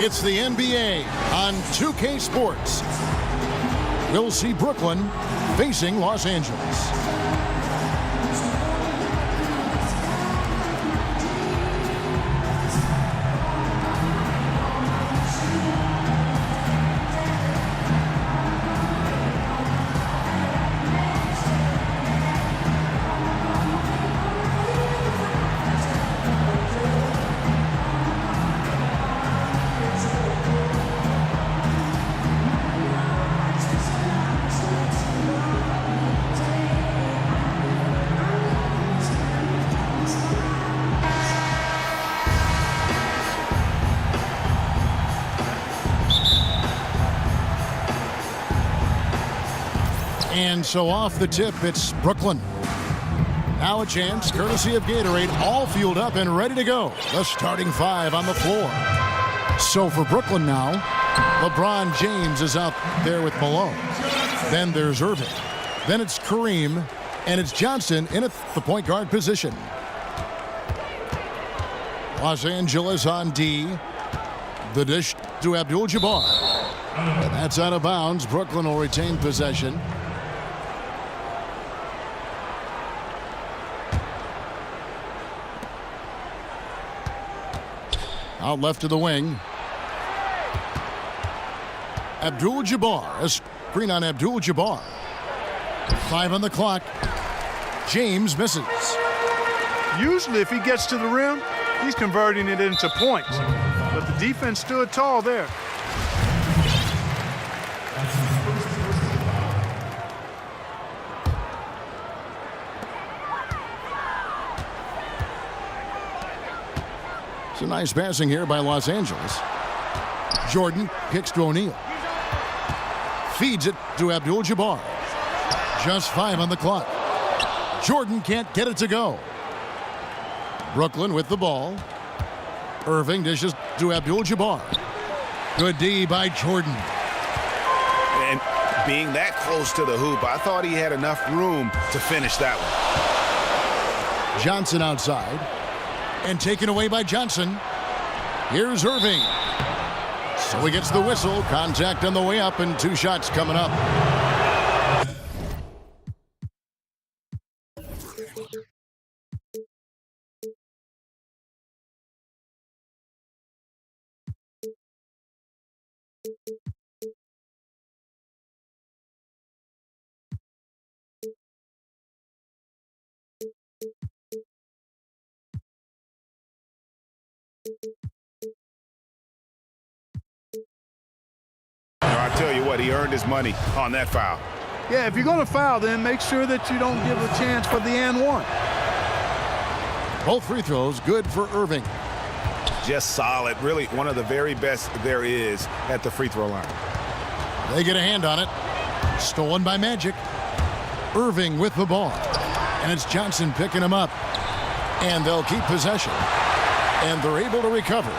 It's the NBA on 2K Sports. We'll see Brooklyn facing Los Angeles. And so off the tip, it's Brooklyn. Now a chance, courtesy of Gatorade, all fueled up and ready to go. The starting five on the floor. So for Brooklyn now, LeBron James is out there with Malone. Then there's Irving. Then it's Kareem. And it's Johnson in at the point guard position. Los Angeles on D. The dish to Abdul-Jabbar. And that's out of bounds. Brooklyn will retain possession. Out left to the wing. Abdul-Jabbar. A screen on Abdul-Jabbar. 5 on the clock. James misses. Usually if he gets to the rim, he's converting it into points. But the defense stood tall there. It's a nice passing here by Los Angeles. Jordan kicks to O'Neal. Feeds it to Abdul-Jabbar. Just 5 on the clock. Jordan can't get it to go. Brooklyn with the ball. Irving dishes to Abdul-Jabbar. Good D by Jordan. And being that close to the hoop, I thought he had enough room to finish that one. Johnson outside. And taken away by Johnson. Here's Irving. So he gets the whistle. Contact on the way up and 2 shots coming up. I tell you what, he earned his money on that foul. Yeah, if you're going to foul, then make sure that you don't give a chance for the and one. Both free throws good for Irving. Just solid. Really one of the very best there is at the free throw line. They get a hand on it. Stolen by Magic. Irving with the ball. And it's Johnson picking him up. And they'll keep possession. And they're able to recover.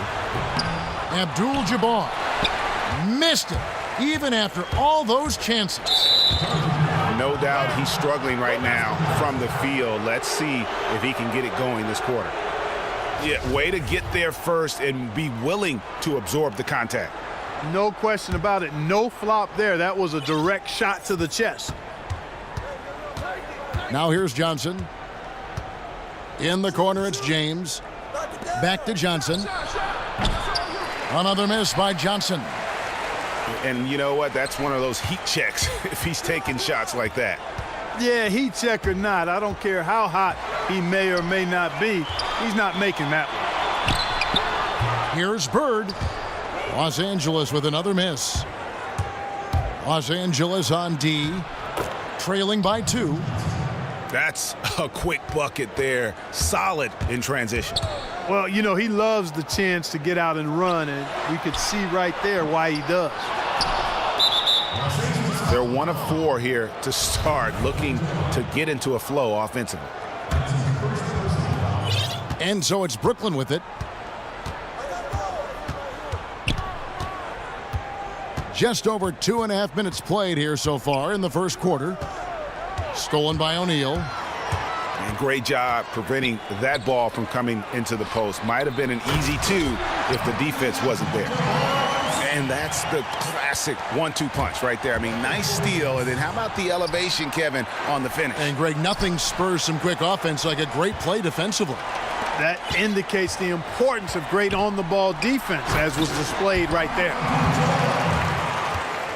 Abdul-Jabbar missed it, even after all those chances. No doubt he's struggling right now from the field. Let's see if he can get it going this quarter. Yeah, way to get there first and be willing to absorb the contact. No question about it. No flop there. That was a direct shot to the chest. Now here's Johnson. In the corner, it's James. Back to Johnson. Another miss by Johnson. And you know what? That's one of those heat checks if he's taking shots like that. Yeah, heat check or not, I don't care how hot he may or may not be. He's not making that one. Here's Bird. Los Angeles with another miss. Los Angeles on D. Trailing by 2. That's a quick bucket there. Solid in transition. Well, you know, he loves the chance to get out and run, and we could see right there why he does. They're 1 of 4 here to start, looking to get into a flow offensively. And so it's Brooklyn with it. Just over 2.5 minutes played here so far in the first quarter. Stolen by O'Neal. And great job preventing that ball from coming into the post. Might have been an easy 2 if the defense wasn't there. And that's the classic 1-2 punch right there. I mean, nice steal. And then how about the elevation, Kevin, on the finish? And, Greg, nothing spurs some quick offense like a great play defensively. That indicates the importance of great on-the-ball defense, as was displayed right there.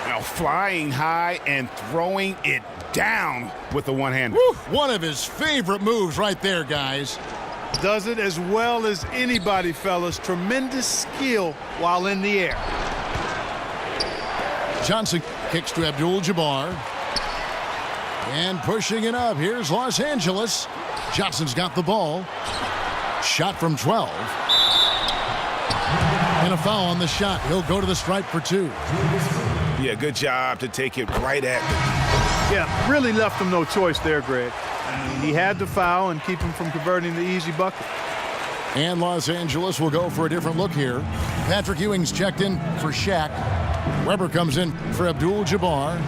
Now flying high and throwing it down with the one-hander. One of his favorite moves right there, guys. Does it as well as anybody, fellas. Tremendous skill while in the air. Johnson kicks to Abdul-Jabbar. And pushing it up. Here's Los Angeles. Johnson's got the ball. Shot from 12. And a foul on the shot. He'll go to the stripe for 2. Yeah, good job to take it right at them. Yeah, really left him no choice there, Greg. I mean, he had to foul and keep him from converting the easy bucket. And Los Angeles will go for a different look here. Patrick Ewing's checked in for Shaq. Weber comes in for Abdul-Jabbar.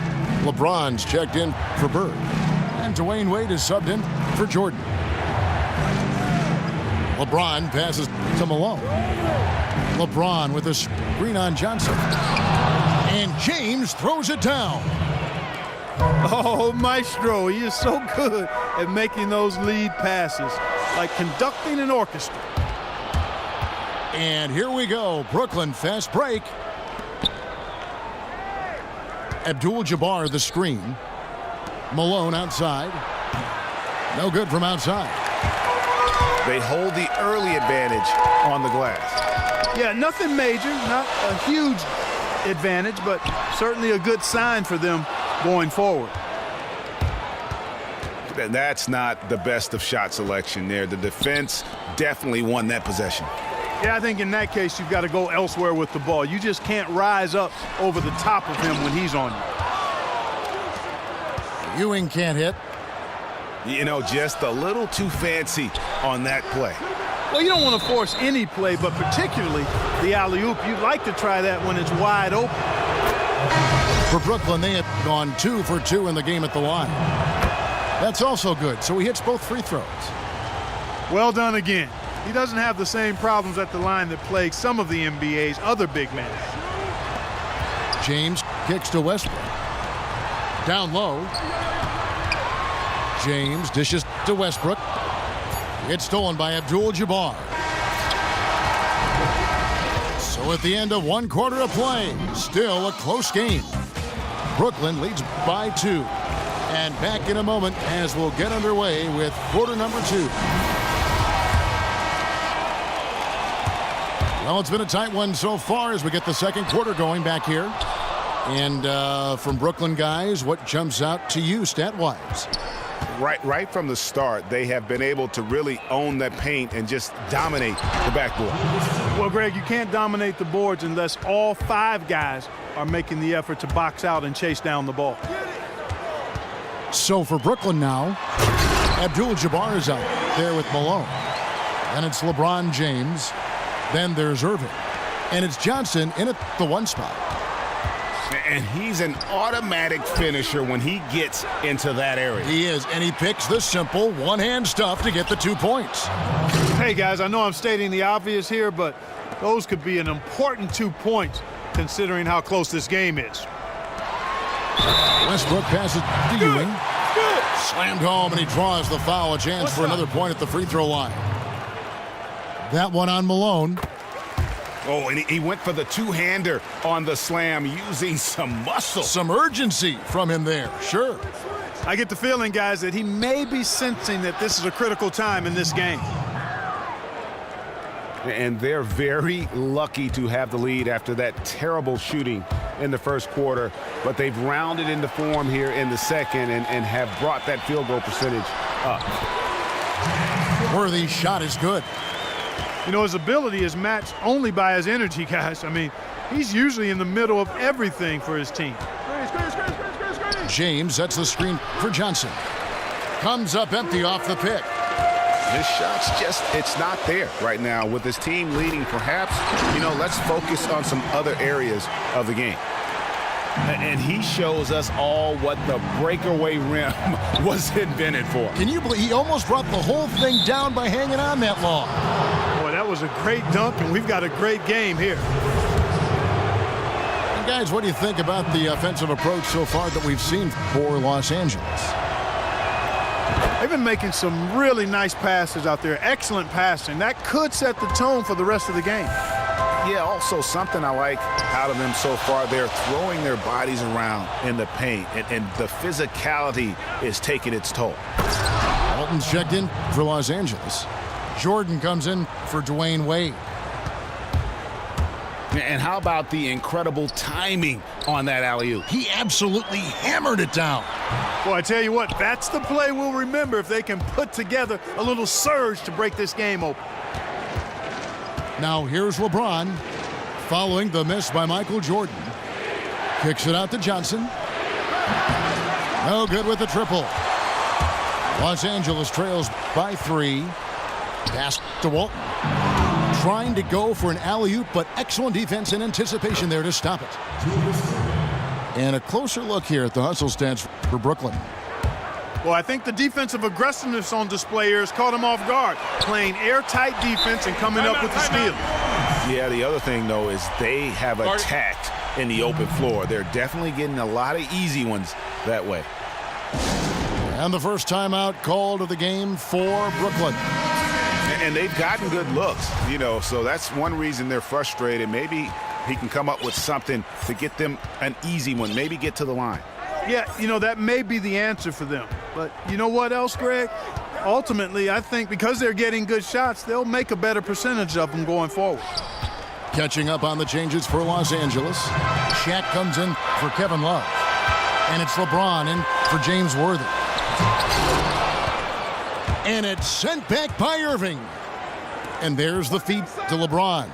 LeBron's checked in for Bird. And Dwayne Wade is subbed in for Jordan. LeBron passes to Malone. LeBron with a screen on Johnson. And James throws it down. Oh, Maestro, he is so good at making those lead passes, like conducting an orchestra. And here we go. Brooklyn fast break. Abdul-Jabbar the screen. Malone outside. No good from outside. They hold the early advantage on the glass. Yeah, nothing major, not a huge advantage, but certainly a good sign for them going forward. And that's not the best of shot selection there. The defense definitely won that possession. Yeah, I think in that case, you've got to go elsewhere with the ball. You just can't rise up over the top of him when he's on you. Ewing can't hit. You know, just a little too fancy on that play. Well, you don't want to force any play, but particularly the alley-oop. You'd like to try that when it's wide open. For Brooklyn, they have gone 2 for 2 in the game at the line. That's also good, so he hits both free throws. Well done again. He doesn't have the same problems at the line that plague some of the NBA's other big men. James kicks to Westbrook. Down low. James dishes to Westbrook. It's stolen by Abdul-Jabbar. So at the end of 1 quarter of play, still a close game. Brooklyn leads by 2. And back in a moment as we'll get underway with quarter number 2. Well, it's been a tight one so far as we get the second quarter going back here. And from Brooklyn guys, what jumps out to you stat-wise? Right from the start, they have been able to really own that paint and just dominate the backboard. Well, Greg, you can't dominate the boards unless all 5 guys are making the effort to box out and chase down the ball. So for Brooklyn now, Abdul-Jabbar is out there with Malone. Then it's LeBron James. Then there's Irving. And it's Johnson in at the 1 spot. And he's an automatic finisher when he gets into that area. He is, and he picks the simple one-hand stuff to get the 2 points. Hey, guys, I know I'm stating the obvious here, but those could be an important 2 points considering how close this game is. Westbrook passes to Ewing. Slammed home, and he draws the foul. A chance for another point at the free throw line. That one on Malone. Oh, and he went for the 2-hander on the slam using some muscle. Some urgency from him there, sure. I get the feeling, guys, that he may be sensing that this is a critical time in this game. And they're very lucky to have the lead after that terrible shooting in the first quarter. But they've rounded into form here in the second and have brought that field goal percentage up. Worthy's shot is good. You know, his ability is matched only by his energy, guys. I mean, he's usually in the middle of everything for his team. James sets the screen for Johnson. Comes up empty off the pick. His shot's just, it's not there right now. With his team leading, perhaps, you know, let's focus on some other areas of the game. And he shows us all what the breakaway rim was invented for. Can you believe he almost brought the whole thing down by hanging on that long? Boy, that was a great dunk, and we've got a great game here. And guys, what do you think about the offensive approach so far that we've seen for Los Angeles? They've been making some really nice passes out there. Excellent passing. That could set the tone for the rest of the game. Yeah, also something I like out of them so far, they're throwing their bodies around in the paint, and the physicality is taking its toll. Walton's checked in for Los Angeles. Jordan comes in for Dwayne Wade. And how about the incredible timing on that alley-oop? He absolutely hammered it down. Well, I tell you what, that's the play we'll remember if they can put together a little surge to break this game open. Now here's LeBron following the miss by Michael Jordan. Kicks it out to Johnson. No good with the triple. Los Angeles trails by 3. Pass to Walton. Trying to go for an alley-oop, but excellent defense and anticipation there to stop it. And a closer look here at the hustle stats for Brooklyn. Well, I think the defensive aggressiveness on display here has caught him off guard. Playing airtight defense and coming up with the steal. Yeah, the other thing, though, is they have attacked in the open floor. They're definitely getting a lot of easy ones that way. And the first timeout called of the game for Brooklyn. And they've gotten good looks, you know, so that's one reason they're frustrated. Maybe he can come up with something to get them an easy one, maybe get to the line. Yeah, you know, that may be the answer for them. But you know what else, Greg? Ultimately, I think because they're getting good shots, they'll make a better percentage of them going forward. Catching up on the changes for Los Angeles. Shaq comes in for Kevin Love. And it's LeBron in for James Worthy. And it's sent back by Irving. And there's the feed to LeBron.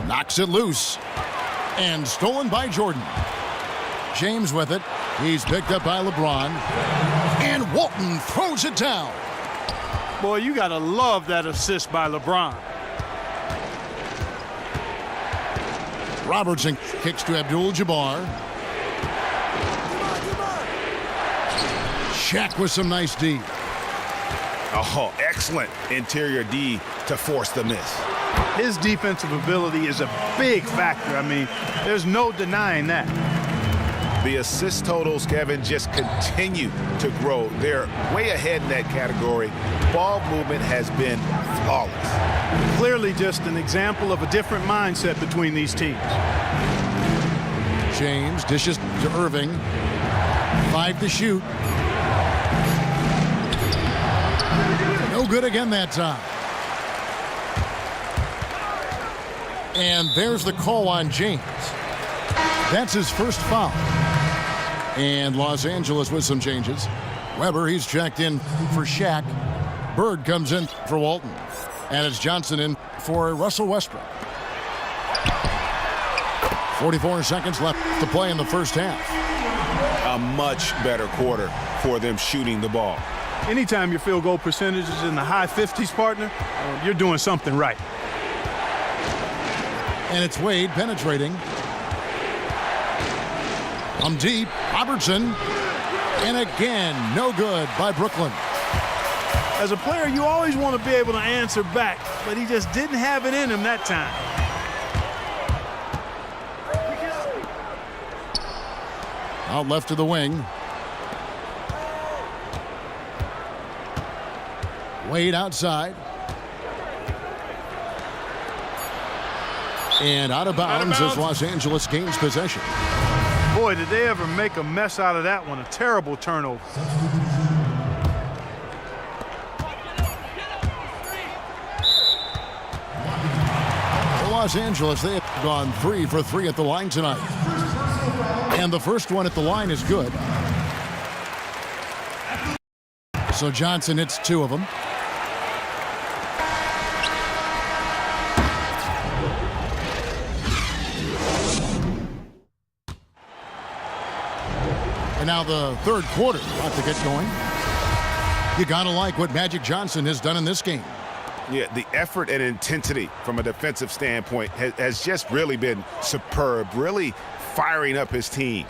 Knocks it loose. And stolen by Jordan. James with it. He's picked up by LeBron. And Walton throws it down. Boy, you got to love that assist by LeBron. Robertson kicks to Abdul-Jabbar. Shaq with some nice D. Oh, excellent interior D to force the miss. His defensive ability is a big factor. I mean, there's no denying that. The assist totals, Kevin, just continue to grow. They're way ahead in that category. Ball movement has been flawless. Clearly just an example of a different mindset between these teams. James dishes to Irving. 5 to shoot. No good again that time. And there's the call on James. That's his first foul. And Los Angeles with some changes. Weber, he's checked in for Shaq. Bird comes in for Walton. And it's Johnson in for Russell Westbrook. 44 seconds left to play in the first half. A much better quarter for them shooting the ball. Anytime your field goal percentage is in the high 50s, partner, you're doing something right. And it's Wade penetrating. From deep, Robertson. And again, no good by Brooklyn. As a player, you always want to be able to answer back, but he just didn't have it in him that time. Out left to the wing. Wade outside. And out of bounds as Los Angeles gains possession. Boy, did they ever make a mess out of that one. A terrible turnover. For Los Angeles, they have gone 3 for 3 at the line tonight. And the first one at the line is good. So Johnson hits 2 of them. And now the third quarter about to get going. You gotta like what Magic Johnson has done in this game. Yeah, the effort and intensity from a defensive standpoint has just really been superb, really firing up his team.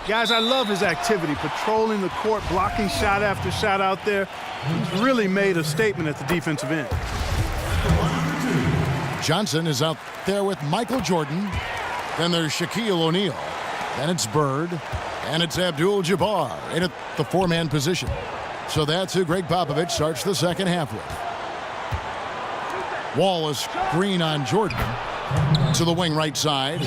Guys, I love his activity, patrolling the court, blocking shot after shot out there. He's really made a statement at the defensive end. Johnson is out there with Michael Jordan. Then there's Shaquille O'Neal. Then it's Bird. And it's Abdul-Jabbar in at the four-man position. So that's who Greg Popovich starts the second half with. Wallace screen on Jordan to the wing right side.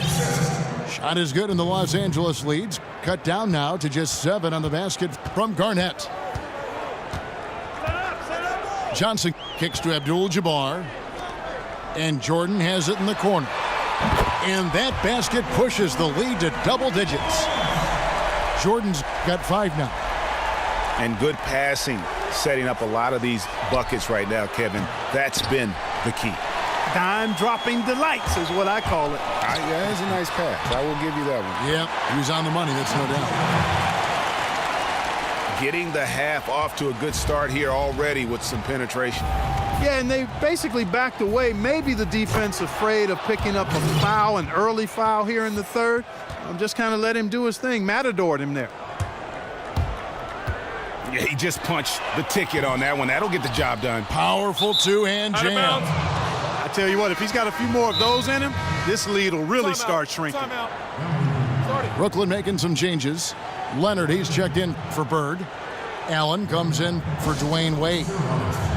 Shot is good and the Los Angeles leads. Cut down now to just 7 on the basket from Garnett. Johnson kicks to Abdul-Jabbar. And Jordan has it in the corner. And that basket pushes the lead to double digits. Jordan's got 5 now. And good passing, setting up a lot of these buckets right now, Kevin. That's been the key. Dime-dropping delights is what I call it. Yeah, it's a nice pass. I will give you that one. Yep, he was on the money, that's no doubt. Getting the half off to a good start here already with some penetration. Yeah, and they basically backed away. Maybe the defense afraid of picking up a foul, an early foul here in the third. I'm just kind of let him do his thing. Matadored him there. Yeah, he just punched the ticket on that one. That'll get the job done. Powerful two-hand jam. I tell you what, if he's got a few more of those in him, this lead will really start shrinking. Brooklyn making some changes. Leonard, he's checked in for Bird. Allen comes in for Dwayne Wade.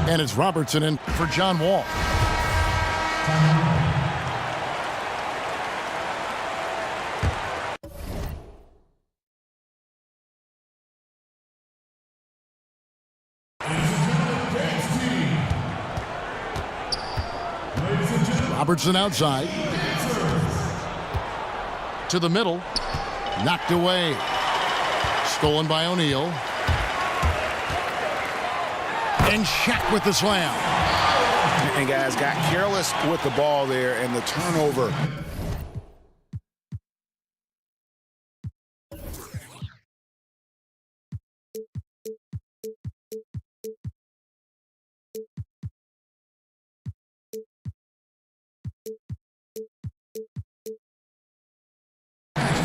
And it's Robertson in for John Wall. Robertson outside. To the middle. Knocked away. Stolen by O'Neal. And Shaq with the slam. And guys got careless with the ball there and the turnover.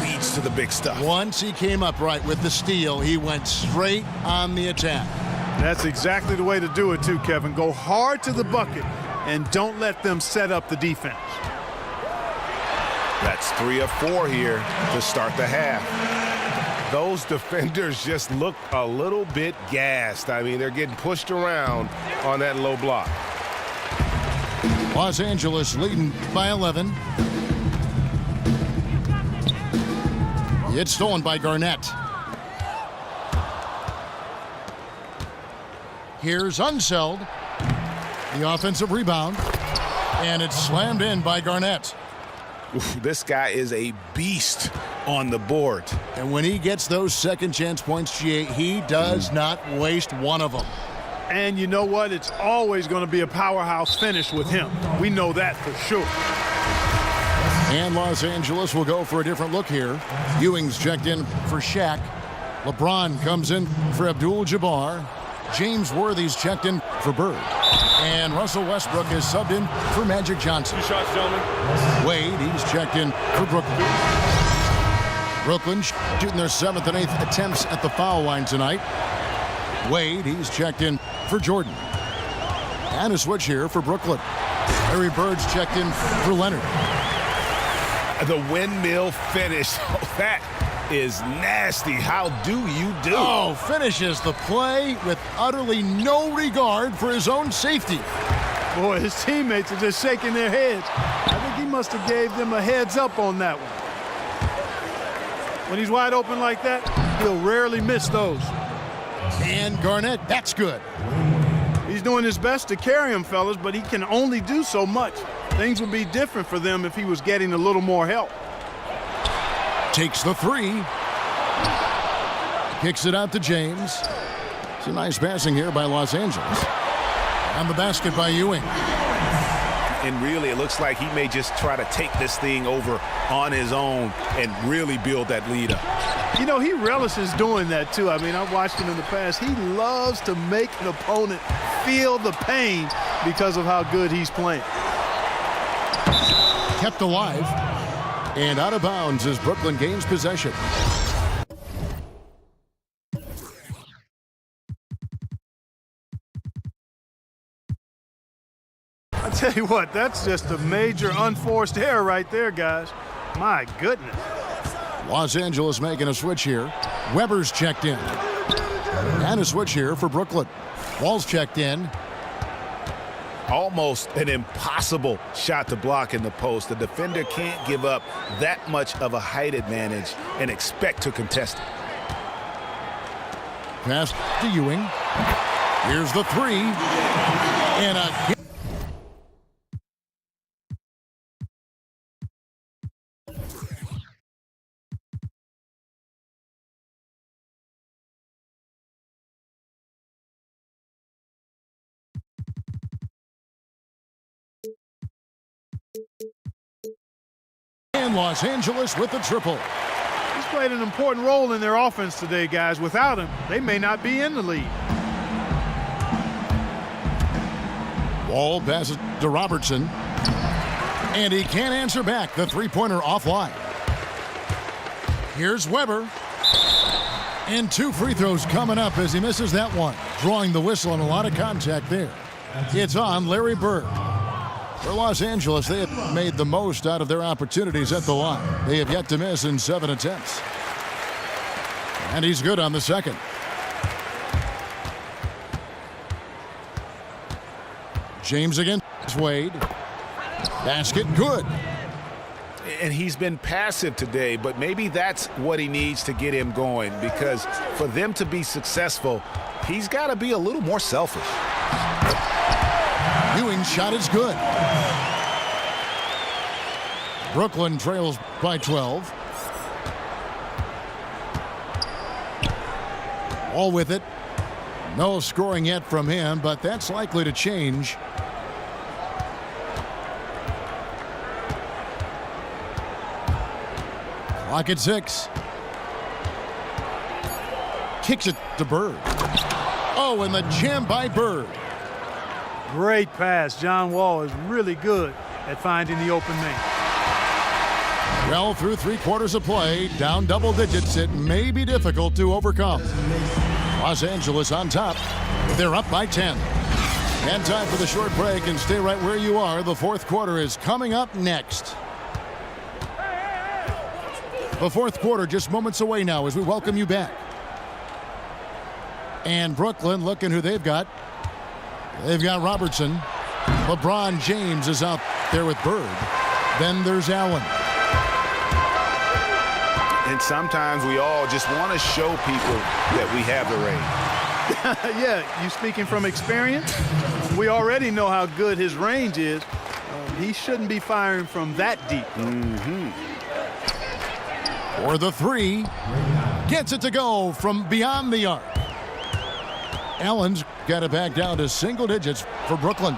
Leads to the big stuff. Once he came up right with the steal, he went straight on the attack. That's exactly the way to do it too, Kevin. Go hard to the bucket and don't let them set up the defense. That's 3 of 4 here to start the half. Those defenders just look a little bit gassed. I mean, they're getting pushed around on that low block. Los Angeles leading by 11. It's stolen by Garnett. Here's Unseld. The offensive rebound. And it's slammed in by Garnett. Oof, this guy is a beast on the board. And when he gets those second chance points, GA, he does not waste one of them. And you know what? It's always going to be a powerhouse finish with him. We know that for sure. And Los Angeles will go for a different look here. Ewing's checked in for Shaq. LeBron comes in for Abdul-Jabbar. James Worthy's checked in for Bird. And Russell Westbrook is subbed in for Magic Johnson. 2 shots, gentlemen. Wade, he's checked in for Brooklyn. Brooklyn shooting their 7th and 8th attempts at the foul line tonight. Wade, he's checked in for Jordan. And a switch here for Brooklyn. Larry Bird's checked in for Leonard. The windmill finish. That is nasty. How do you do? Oh, finishes the play with utterly no regard for his own safety. Boy, his teammates are just shaking their heads. I think he must have gave them a heads up on that one. When he's wide open like that, he'll rarely miss those. And Garnett, that's good. He's doing his best to carry him, fellas, but he can only do so much. Things would be different for them if he was getting a little more help. Takes the 3. Kicks it out to James. It's a nice passing here by Los Angeles. On the basket by Ewing. And really, it looks like he may just try to take this thing over on his own and really build that lead up. You know, he relishes doing that, too. I mean, I've watched him in the past. He loves to make an opponent feel the pain because of how good he's playing. Kept alive. And out of bounds as Brooklyn gains possession. I tell you what, that's just a major unforced error right there, guys. My goodness. Los Angeles making a switch here. Weber's checked in. And a switch here for Brooklyn. Wall's checked in. Almost an impossible shot to block in the post. The defender can't give up that much of a height advantage and expect to contest it. Pass to Ewing. Here's the three. And a... And Los Angeles with the triple. He's played an important role in their offense today, guys. Without him, they may not be in the lead. Wall passes to Robertson. And he can't answer back. The three-pointer offline. Here's Weber. And two free throws coming up as he misses that one. Drawing the whistle and a lot of contact there. It's on Larry Bird. For Los Angeles, they have made the most out of their opportunities at the line. They have yet to miss in 7 attempts. And he's good on the second. James against Wade. Basket good. And he's been passive today, but maybe that's what he needs to get him going, because for them to be successful, he's got to be a little more selfish. Ewing's shot is good. Brooklyn trails by 12. All with it. No scoring yet from him, but that's likely to change. Clock at 6. Kicks it to Bird. Oh, and the jam by Bird. Great pass. John Wall is really good at finding the open man. Well, through 3/4 of play, down double digits, it may be difficult to overcome. Los Angeles on top. They're up by 10. And time for the short break, and stay right where you are. The fourth quarter is coming up next. The fourth quarter just moments away now as we welcome you back. And Brooklyn looking who they've got. They've got Robertson. LeBron James is out there with Bird. Then there's Allen. And sometimes we all just want to show people that we have the range. Yeah, you speaking from experience? We already know how good his range is. He shouldn't be firing from that deep. For the three. Gets it to go from beyond the arc. Allen's got it back down to single digits for Brooklyn.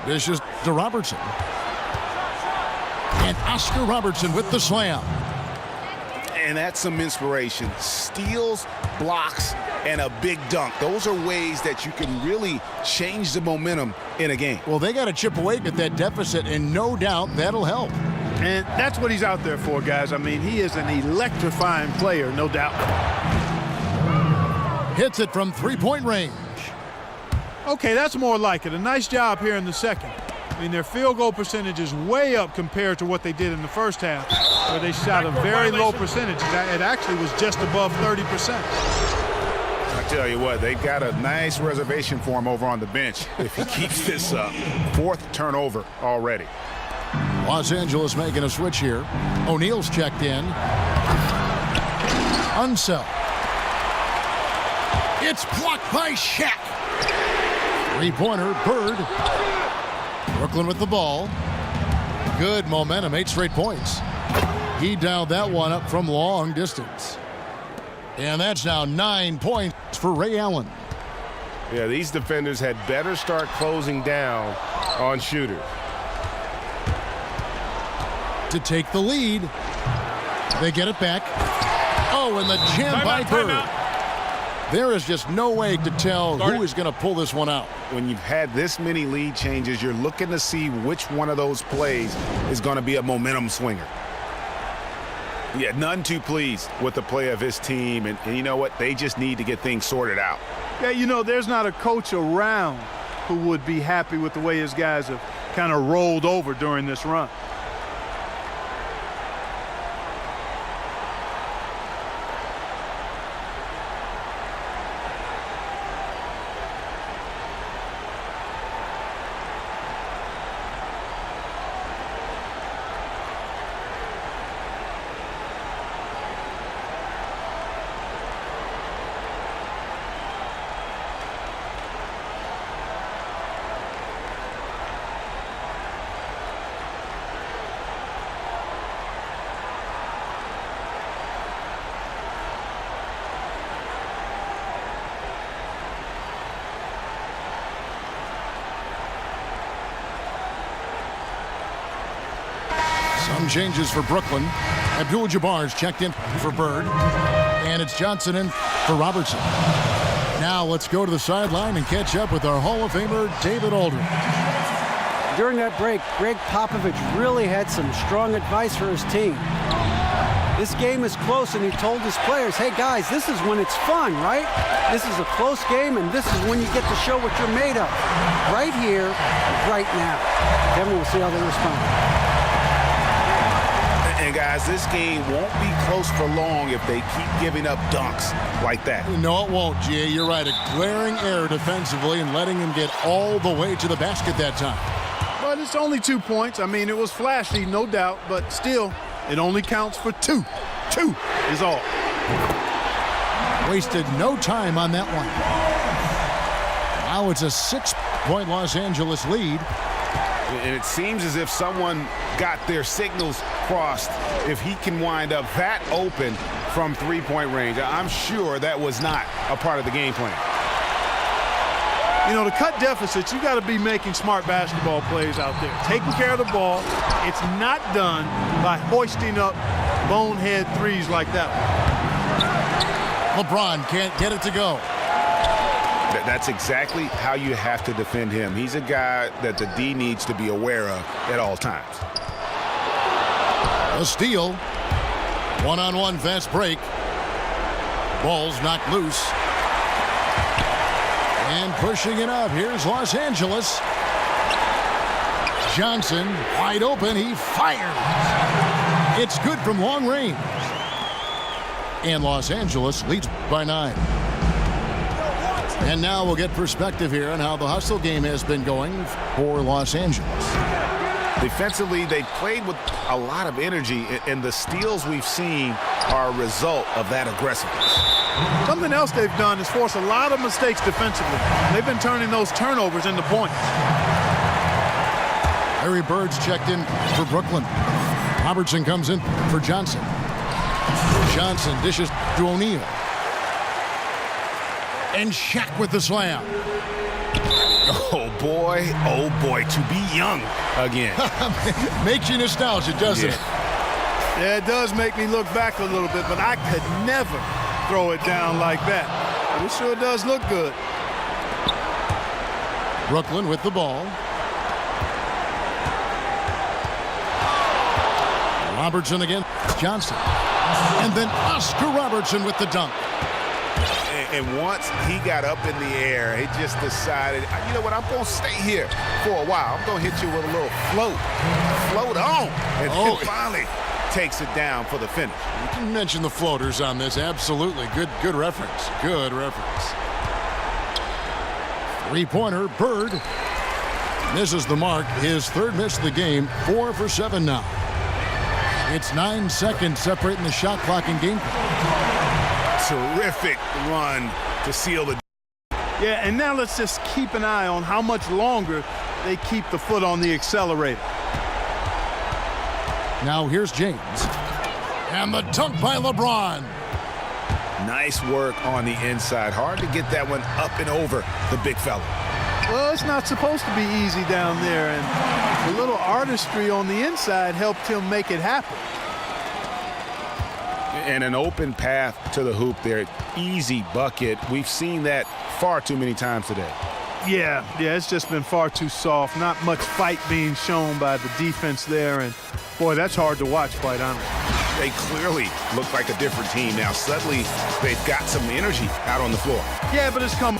Dishes to Robertson. And Oscar Robertson with the slam. And that's some inspiration. Steals, blocks, and a big dunk. Those are ways that you can really change the momentum in a game. Well, they got to chip away at that deficit, and no doubt that'll help. And that's what he's out there for, guys. I mean, he is an electrifying player, no doubt. Hits it from three-point range. Okay, that's more like it. A nice job here in the second. I mean, their field goal percentage is way up compared to what they did in the first half, where they shot a very low percentage. It actually was just above 30%. I tell you what, they've got a nice reservation for him over on the bench if he keeps this up. Fourth turnover already. Los Angeles making a switch here. O'Neal's checked in. Unsell. It's blocked by Shaq. Three-pointer, Bird. Brooklyn with the ball. Good momentum, 8 straight points. He dialed that one up from long distance. And that's now 9 points for Ray Allen. Yeah, these defenders had better start closing down on shooters. To take the lead. They get it back. Oh, and the jam by Bird. There is just no way to tell who is going to pull this one out. When you've had this many lead changes, you're looking to see which one of those plays is going to be a momentum swinger. Yeah, none too pleased with the play of his team, and you know what? They just need to get things sorted out. Yeah, you know, there's not a coach around who would be happy with the way his guys have kind of rolled over during this run. Some changes for Brooklyn. Abdul-Jabbar's checked in for Bird. And it's Johnson in for Robertson. Now let's go to the sideline and catch up with our Hall of Famer, David Aldridge. During that break, Greg Popovich really had some strong advice for his team. This game is close, and he told his players, hey guys, this is when it's fun, right? This is a close game, and this is when you get to show what you're made of. Right here, right now. Then we'll see how they respond. And guys, this game won't be close for long if they keep giving up dunks like that. No, it won't, G.A. You're right. A glaring error defensively and letting him get all the way to the basket that time. But it's only 2 points. I mean, it was flashy, no doubt, but still, it only counts for 2. 2 is all. Wasted no time on that one. Now it's a 6-point Los Angeles lead. And it seems as if someone got their signals crossed if he can wind up that open from three-point range. I'm sure that was not a part of the game plan. You know, to cut deficits, you got to be making smart basketball plays out there. Taking care of the ball. It's not done by hoisting up bonehead threes like that one. LeBron can't get it to go. That's exactly how you have to defend him. He's a guy that the D needs to be aware of at all times. A steal. One-on-one fast break. Ball's knocked loose. And pushing it up. Here's Los Angeles. Johnson wide open. He fires. It's good from long range. And Los Angeles leads by 9. And now we'll get perspective here on how the hustle game has been going for Los Angeles. Defensively, they played with a lot of energy, and the steals we've seen are a result of that aggressiveness. Something else they've done is force a lot of mistakes defensively. They've been turning those turnovers into points. Larry Bird's checked in for Brooklyn. Robertson comes in for Johnson. Johnson dishes to O'Neal. And Shaq with the slam. Oh boy, to be young again. Makes you nostalgic, doesn't it? Yeah, it does make me look back a little bit, but I could never throw it down like that. But it sure does look good. Brooklyn with the ball. Robertson again. Johnson. And then Oscar Robertson with the dunk. And once he got up in the air, he just decided, you know what, I'm going to stay here for a while. I'm going to hit you with a little float. Float on. And then finally takes it down for the finish. You can mention the floaters on this. Absolutely. Good reference. Good reference. Three-pointer, Bird. Misses the mark. His third miss of the game. 4 for 7 now. It's 9 seconds separating the shot clock and game clock. Terrific run to seal the. Yeah, and now let's just keep an eye on how much longer they keep the foot on the accelerator. Now here's James. And the dunk by LeBron. Nice work on the inside. Hard to get that one up and over the big fella. Well, it's not supposed to be easy down there, and the little artistry on the inside helped him make it happen. And an open path to the hoop there. Easy bucket. We've seen that far too many times today. Yeah, it's just been far too soft. Not much fight being shown by the defense there. And, boy, that's hard to watch, quite honestly. They clearly look like a different team now. Suddenly, they've got some energy out on the floor. Yeah, but it's come.